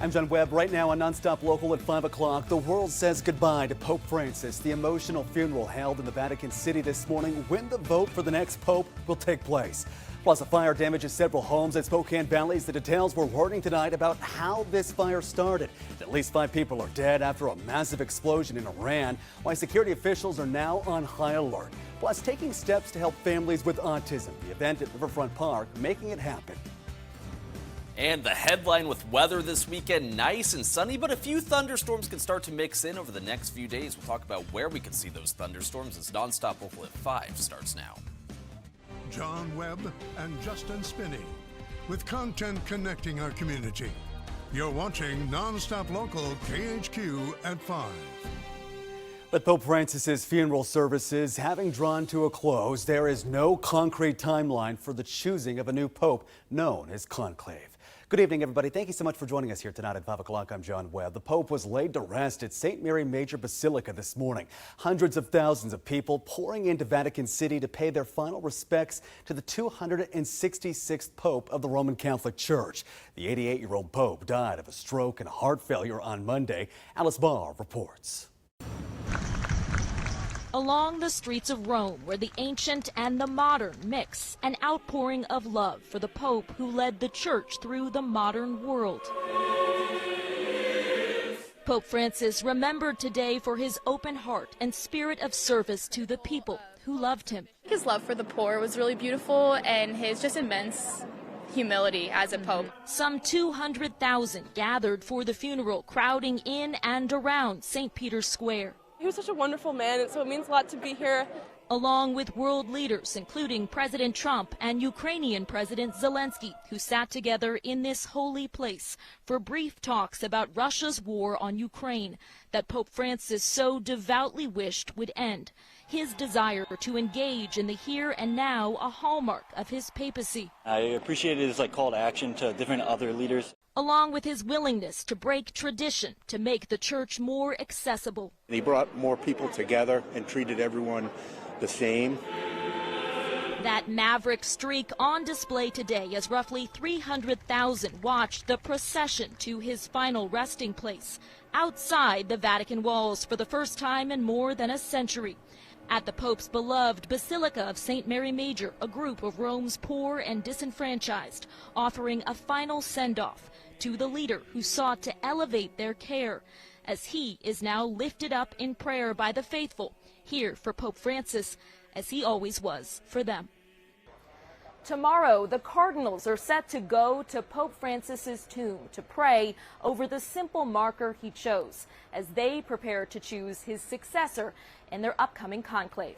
I'm John Webb. Right now on NonStop Local at 5 o'clock, the world says goodbye to Pope Francis. The emotional funeral held in the Vatican City this morning when the vote for the next pope will take place. Plus, a fire damages several homes at Spokane Valleys. The details we're learning tonight about how this fire started. At least 5 people are dead after a massive explosion in Iran, why security officials are now on high alert. Plus, taking steps to help families with autism. The event at Riverfront Park making it happen. And the headline with weather this weekend, nice and sunny, but a few thunderstorms can start to mix in over the next few days. We'll talk about where we can see those thunderstorms as NonStop Local at 5 starts now. John Webb and Justin Spinney, with content connecting our community. You're watching NonStop Local KHQ at 5. With Pope Francis's funeral services having drawn to a close, there is no concrete timeline for the choosing of a new pope known as conclave. Good evening, everybody. Thank you so much for joining us here tonight at 5 o'clock. I'm John Webb. The Pope was laid to rest at St. Mary Major Basilica this morning. Hundreds of thousands of people pouring into Vatican City to pay their final respects to the 266th Pope of the Roman Catholic Church. The 88-year-old Pope died of a stroke and heart failure on Monday. Alice Barr reports. Along the streets of Rome, where the ancient and the modern mix, an outpouring of love for the Pope who led the Church through the modern world. Pope Francis remembered today for his open heart and spirit of service to the people who loved him. His love for the poor was really beautiful, and his just immense humility as a pope. Some 200,000 gathered for the funeral, crowding in and around St. Peter's Square. He was such a wonderful man, and so it means a lot to be here. Along with world leaders, including President Trump and Ukrainian President Zelensky, who sat together in this holy place for brief talks about Russia's war on Ukraine that Pope Francis so devoutly wished would end. His desire to engage in the here and now, a hallmark of his papacy. I appreciate his call to action to different other leaders. Along with his willingness to break tradition to make the church more accessible. He brought more people together and treated everyone the same. That maverick streak on display today as roughly 300,000 watched the procession to his final resting place outside the Vatican walls for the first time in more than a century. At the Pope's beloved Basilica of St. Mary Major, a group of Rome's poor and disenfranchised, offering a final send-off to the leader who sought to elevate their care, as he is now lifted up in prayer by the faithful, here for Pope Francis, as he always was for them. Tomorrow, the cardinals are set to go to Pope Francis's tomb to pray over the simple marker he chose as they prepare to choose his successor in their upcoming conclave.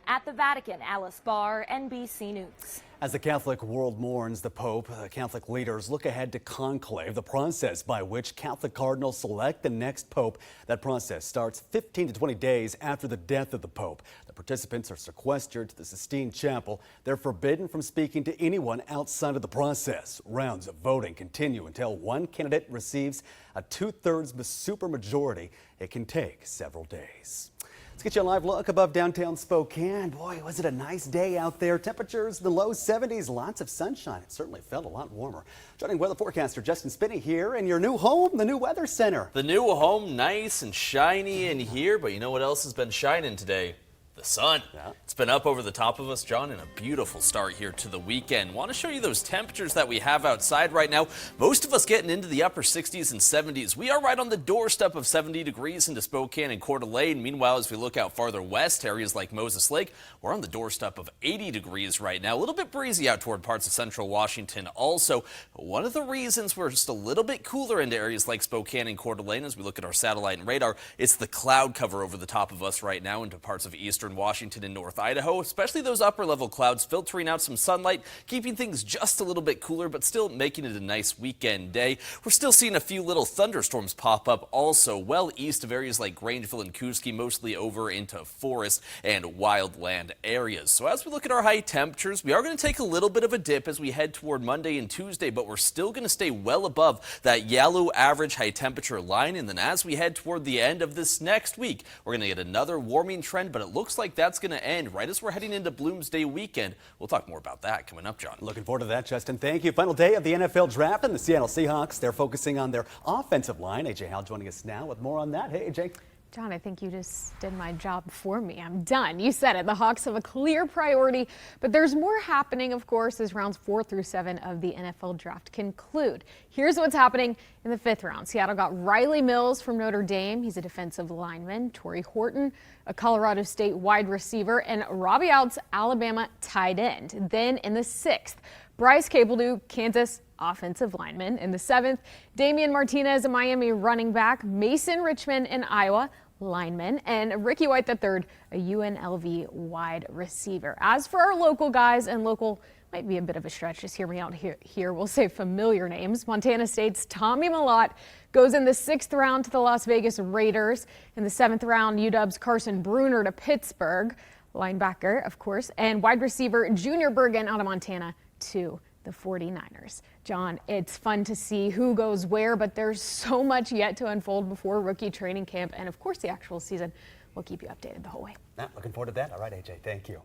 At the Vatican, Alice Barr, NBC News. As the Catholic world mourns the Pope, Catholic leaders look ahead to conclave, the process by which Catholic cardinals select the next Pope. That process starts 15 to 20 days after the death of the Pope. The participants are sequestered to the Sistine Chapel. They're forbidden from speaking to anyone outside of the process. Rounds of voting continue until one candidate receives a 2/3 supermajority. It can take several days. Let's get you a live look above downtown Spokane. Boy, was it a nice day out there. Temperatures in the low 70s, lots of sunshine. It certainly felt a lot warmer. Joining weather forecaster Justin Spinney here in your new home, the new Weather Center. The new home, nice and shiny in here, but you know what else has been shining today? The sun. Yeah. It's been up over the top of us, John, and a beautiful start here to the weekend. Want to show you those temperatures that we have outside right now. Most of us getting into the upper 60s and 70s. We are right on the doorstep of 70 degrees into Spokane and Coeur d'Alene. Meanwhile, as we look out farther west, areas like Moses Lake, we're on the doorstep of 80 degrees right now. A little bit breezy out toward parts of central Washington also. One of the reasons we're just a little bit cooler into areas like Spokane and Coeur d'Alene as we look at our satellite and radar, it's the cloud cover over the top of us right now into parts of eastern Washington and North Idaho, especially those upper level clouds filtering out some sunlight, keeping things just a little bit cooler, but still making it a nice weekend day. We're still seeing a few little thunderstorms pop up also well east of areas like Grangeville and Koosky, mostly over into forest and wildland areas. So as we look at our high temperatures, we are going to take a little bit of a dip as we head toward Monday and Tuesday, but we're still going to stay well above that yellow average high temperature line. And then as we head toward the end of this next week, we're going to get another warming trend, but it looks like like that's going to end right as we're heading into Bloomsday weekend. We'll talk more about that coming up, John. Looking forward to that, Justin. Thank you. Final day of the NFL draft and the Seattle Seahawks. They're focusing on their offensive line. AJ Howell joining us now with more on that. Hey, AJ. John, I think you just did my job for me. I'm done. You said it. The Hawks have a clear priority, but there's more happening, of course, as rounds 4 through 7 of the NFL draft conclude. Here's what's happening in the 5th round. Seattle got Riley Mills from Notre Dame. He's a defensive lineman. Torrey Horton, a Colorado State wide receiver, and Robbie Outs, Alabama tight end. Then in the 6th, Bryce Capeldue, Kansas offensive lineman. In the 7th, Damian Martinez, a Miami running back. Mason Richmond in Iowa, lineman, and Ricky White III, a UNLV wide receiver. As for our local guys, and local might be a bit of a stretch, just hear me out here. We'll say familiar names. Montana State's Tommy Mellott goes in the 6th round to the Las Vegas Raiders. In the 7th round, UW's Carson Bruner to Pittsburgh, linebacker, of course, and wide receiver Junior Bergen out of Montana to the 49ers. John, it's fun to see who goes where, but there's so much yet to unfold before rookie training camp and, of course, the actual season. We'll keep you updated the whole way. Looking forward to that. All right, AJ, thank you.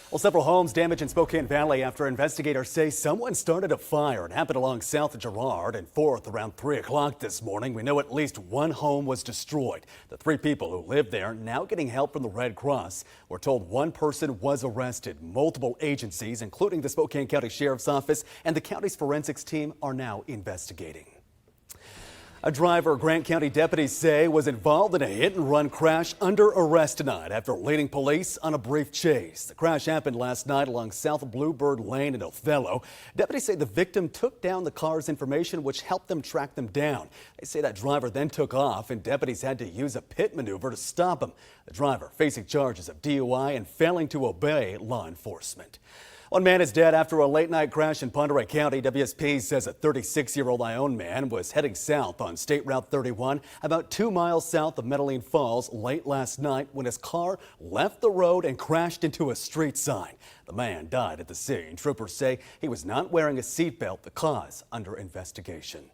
Well, several homes damaged in Spokane Valley after investigators say someone started a fire. It happened along South Girard and 4th around 3 o'clock this morning. We know at least one home was destroyed. The 3 people who lived there now getting help from the Red Cross. We're told one person was arrested. Multiple agencies, including the Spokane County Sheriff's Office and the county's forensics team, are now investigating. A driver Grant County deputies say was involved in a hit-and-run crash under arrest tonight after leading police on a brief chase. The crash happened last night along South Bluebird Lane in Othello. Deputies say the victim took down the car's information, which helped them track them down. They say that driver then took off, and deputies had to use a pit maneuver to stop him. The driver facing charges of DUI and failing to obey law enforcement. One man is dead after a late-night crash in Ponderay County. WSP says a 36-year-old Ione man was heading south on State Route 31 about 2 miles south of Medellin Falls late last night when his car left the road and crashed into a street sign. The man died at the scene. Troopers say he was not wearing a seatbelt, the cause under investigation.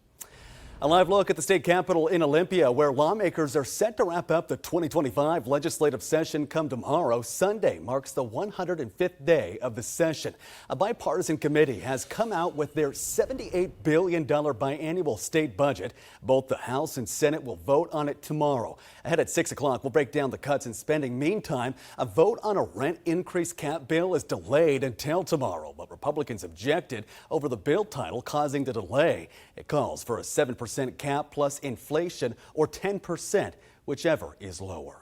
A live look at the state capitol in Olympia, where lawmakers are set to wrap up the 2025 legislative session come tomorrow. Sunday marks the 105th day of the session. A bipartisan committee has come out with their $78 billion biannual state budget. Both the House and Senate will vote on it tomorrow. Ahead at 6 o'clock, we'll break down the cuts in spending. Meantime, a vote on a rent increase cap bill is delayed until tomorrow, but Republicans objected over the bill title, causing the delay. It calls for a 7% cap plus inflation, or 10%, whichever is lower.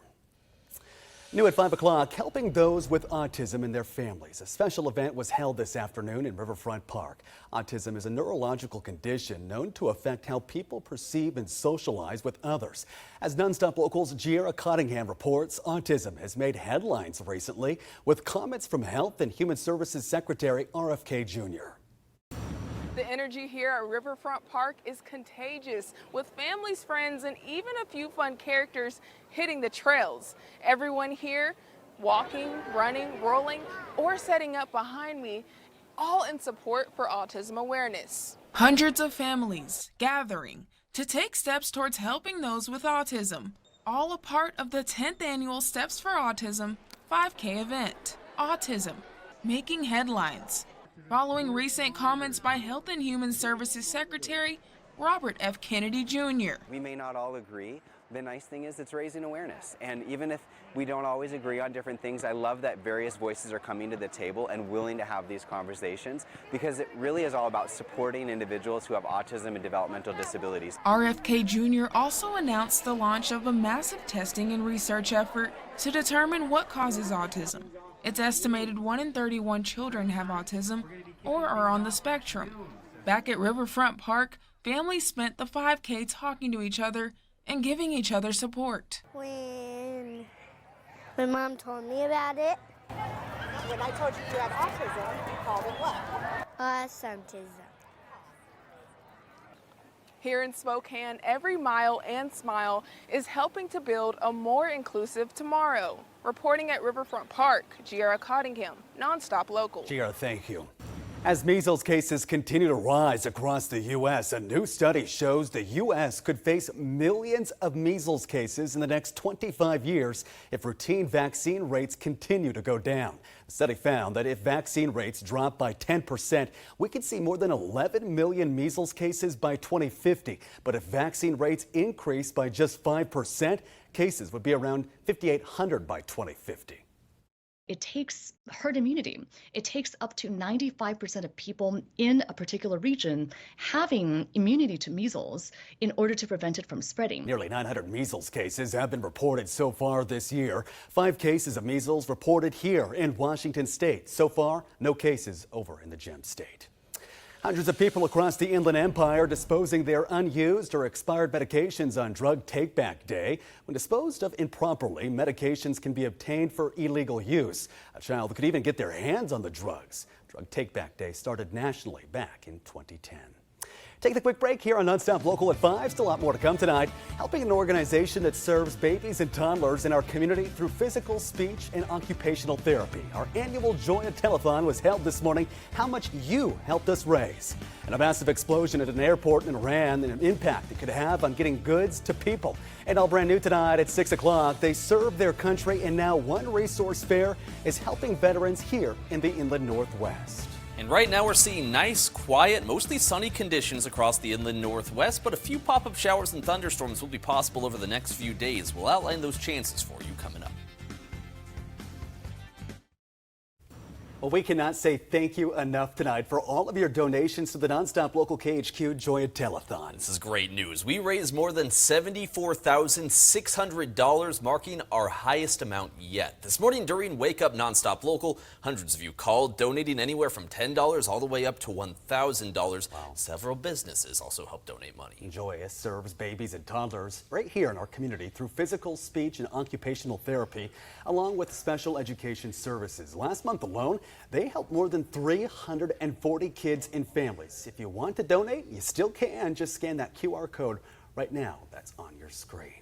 New at 5 o'clock, helping those with autism and their families. A special event was held this afternoon in Riverfront Park. Autism is a neurological condition known to affect how people perceive and socialize with others. As NonStop Local's Giera Cottingham reports, autism has made headlines recently with comments from Health and Human Services Secretary RFK Jr. The energy here at Riverfront Park is contagious, with families, friends, and even a few fun characters hitting the trails. Everyone here walking, running, rolling, or setting up behind me, all in support for autism awareness. Hundreds of families gathering to take steps towards helping those with autism, all a part of the 10th annual Steps for Autism 5K event. Autism making headlines following recent comments by Health and Human Services Secretary Robert F. Kennedy Jr. We may not all agree. The nice thing is it's raising awareness. And even if we don't always agree on different things, I love that various voices are coming to the table and willing to have these conversations, because it really is all about supporting individuals who have autism and developmental disabilities. RFK Jr. also announced the launch of a massive testing and research effort to determine what causes autism. It's estimated 1 in 31 children have autism or are on the spectrum. Back at Riverfront Park, families spent the 5K talking to each other and giving each other support. When Mom told me about it. When I told you had autism, you called it what? Autism. Here in Spokane, every mile and smile is helping to build a more inclusive tomorrow. Reporting at Riverfront Park, Giera Cottingham, NonStop Local. Giera, thank you. As measles cases continue to rise across the U.S., a new study shows the U.S. could face millions of measles cases in the next 25 years if routine vaccine rates continue to go down. The study found that if vaccine rates drop by 10%, we could see more than 11 million measles cases by 2050. But if vaccine rates increase by just 5%, cases would be around 5,800 by 2050. It takes herd immunity. It takes up to 95% of people in a particular region having immunity to measles in order to prevent it from spreading. Nearly 900 measles cases have been reported so far this year. 5 cases of measles reported here in Washington state. So far, no cases over in the Gem State. Hundreds of people across the Inland Empire disposing their unused or expired medications on Drug Take-Back Day. When disposed of improperly, medications can be obtained for illegal use. A child could even get their hands on the drugs. Drug Take-Back Day started nationally back in 2010. Take the quick break here on NonStop Local at 5. Still a lot more to come tonight. Helping an organization that serves babies and toddlers in our community through physical, speech, and occupational therapy. Our annual Joy a Telethon was held this morning. How much you helped us raise. And a massive explosion at an airport in Iran and an impact it could have on getting goods to people. And all brand new tonight at 6 o'clock. They serve their country, and now one resource fair is helping veterans here in the Inland Northwest. And right now we're seeing nice, quiet, mostly sunny conditions across the Inland Northwest, but a few pop-up showers and thunderstorms will be possible over the next few days. We'll outline those chances for you coming up. Well, we cannot say thank you enough tonight for all of your donations to the NonStop Local KHQ Joy a Telethon. This is great news. We raised more than $74,600, marking our highest amount yet. This morning during Wake Up NonStop Local, hundreds of you called, donating anywhere from $10 all the way up to $1,000. Wow. Several businesses also helped donate money. Joy serves babies and toddlers right here in our community through physical, speech, and occupational therapy, along with special education services. Last month alone, they helped more than 340 kids and families. If you want to donate, you still can. Just scan that QR code right now that's on your screen.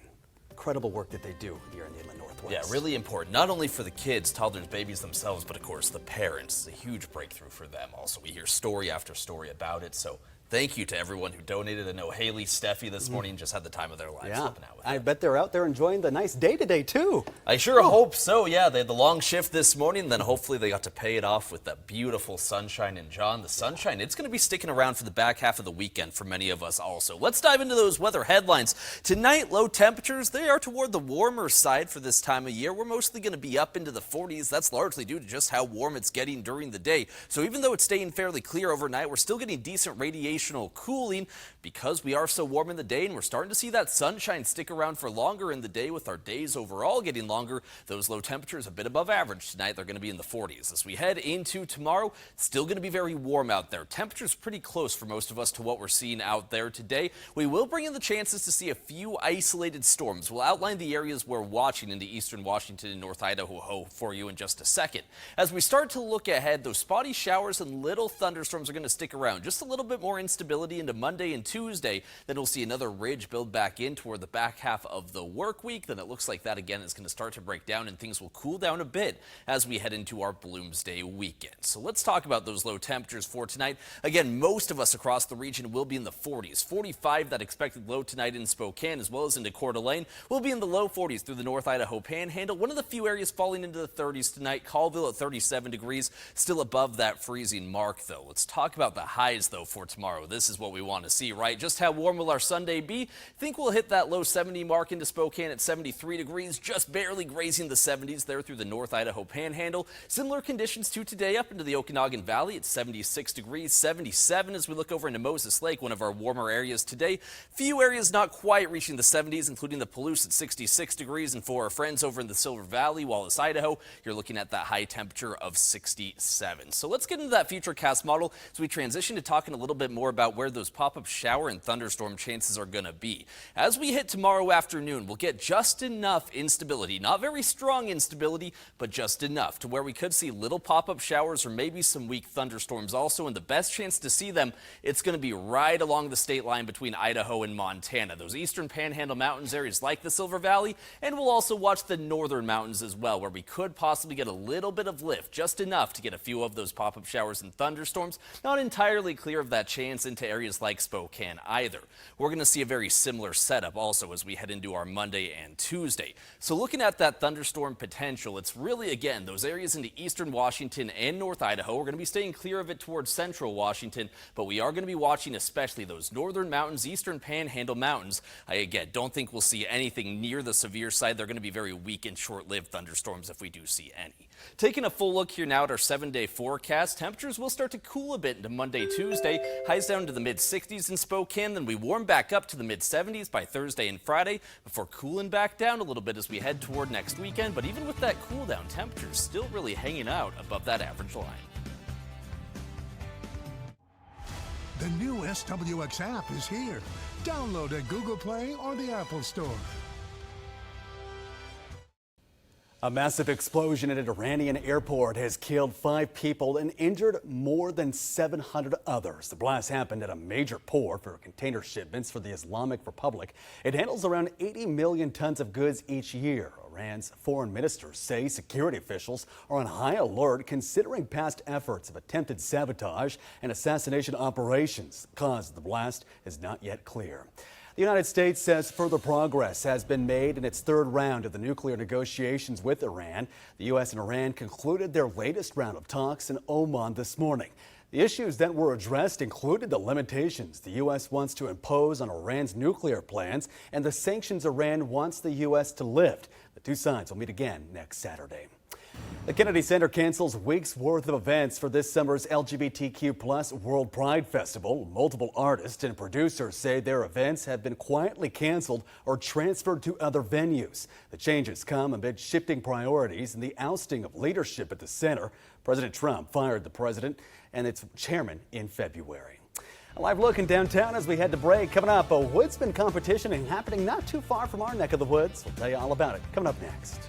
Incredible work that they do here in the Inland Northwest. Yeah, really important, not only for the kids, toddlers, babies themselves, but of course the parents. It's a huge breakthrough for them. Also, we hear story after story about it, so thank you to everyone who donated. I know Haley, Steffi this morning just had the time of their lives helping out with I bet they're out there enjoying the nice day today, too. I sure hope so. Yeah, they had the long shift this morning, then hopefully they got to pay it off with that beautiful sunshine. And John, the sunshine, it's going to be sticking around for the back half of the weekend for many of us also. Let's dive into those weather headlines. Tonight, low temperatures, they are toward the warmer side for this time of year. We're mostly going to be up into the 40s. That's largely due to just how warm it's getting during the day. So even though it's staying fairly clear overnight, we're still getting decent radiational cooling because we are so warm in the day, and we're starting to see that sunshine stick around for longer in the day with our days overall getting longer. Those low temperatures a bit above average tonight. They're going to be in the 40s. As we head into tomorrow, it's still going to be very warm out there. Temperatures pretty close for most of us to what we're seeing out there today. We will bring in the chances to see a few isolated storms. We'll outline the areas we're watching into eastern Washington and North Idaho for you in just a second. As we start to look ahead, those spotty showers and little thunderstorms are going to stick around. Just a little bit more instability into Monday and Tuesday. Then we'll see another ridge build back in toward the back half of the work week. Then it looks like that again is going to start to break down and things will cool down a bit as we head into our Bloomsday weekend. So let's talk about those low temperatures for tonight. Again, most of us across the region will be in the 40s. 45, that expected low tonight in Spokane, as well as into Coeur d'Alene. We'll be in the low 40s through the North Idaho Panhandle. One of the few areas falling into the 30s tonight. Colville at 37 degrees, still above that freezing mark though. Let's talk about the highs though for tomorrow. This is what we want to see, right? Just how warm will our Sunday be? Think we'll hit that low 70 mark into Spokane at 73 degrees, just barely grazing the 70s there through the North Idaho Panhandle. Similar conditions to today up into the Okanagan Valley at 76 degrees, 77 as we look over into Moses Lake, one of our warmer areas today. Few areas not quite reaching the 70s, including the Palouse at 66 degrees, and for our friends over in the Silver Valley, Wallace, Idaho, you're looking at that high temperature of 67. So let's get into that futurecast model as we transition to talking a little bit more about where those pop-up showers shower and thunderstorm chances are going to be. As we hit tomorrow afternoon, we'll get just enough instability, not very strong instability, but just enough to where we could see little pop-up showers or maybe some weak thunderstorms also. And the best chance to see them, it's going to be right along the state line between Idaho and Montana. Those eastern Panhandle Mountains areas like the Silver Valley, and we'll also watch the northern mountains as well, where we could possibly get a little bit of lift, just enough to get a few of those pop-up showers and thunderstorms. Not entirely clear of that chance into areas like Spokane either. We're going to see a very similar setup also as we head into our Monday and Tuesday. So looking at that thunderstorm potential, it's really, again, those areas into eastern Washington and North Idaho. We're going to be staying clear of it towards central Washington, but we are going to be watching especially those northern mountains, eastern Panhandle Mountains. I, again, don't think we'll see anything near the severe side. They're going to be very weak and short-lived thunderstorms if we do see any. Taking a full look here now at our 7-day forecast, temperatures will start to cool a bit into Monday, Tuesday. Highs down to the mid-60s in Spokane, then we warm back up to the mid-70s by Thursday and Friday before cooling back down a little bit as we head toward next weekend. But even with that cool down, temperatures still really hanging out above that average line. The new SWX app is here. Download at Google Play or the Apple Store. A massive explosion at an Iranian airport has killed 5 people and injured more than 700 others. The blast happened at a major port for container shipments for the Islamic Republic. It handles around 80 million tons of goods each year. Iran's foreign ministers say security officials are on high alert considering past efforts of attempted sabotage and assassination operations. The cause of the blast is not yet clear. The United States says further progress has been made in its third round of the nuclear negotiations with Iran. The U.S. and Iran concluded their latest round of talks in Oman this morning. The issues that were addressed included the limitations the U.S. wants to impose on Iran's nuclear plans and the sanctions Iran wants the U.S. to lift. The two sides will meet again next Saturday. The Kennedy Center cancels weeks worth of events for this summer's LGBTQ+ World Pride Festival. Multiple artists and producers say their events have been quietly canceled or transferred to other venues. The changes come amid shifting priorities and the ousting of leadership at the center. President Trump fired the president and its chairman in February. A live look in downtown as we head to break. Coming up, a woodsman competition happening not too far from our neck of the woods. We'll tell you all about it coming up next.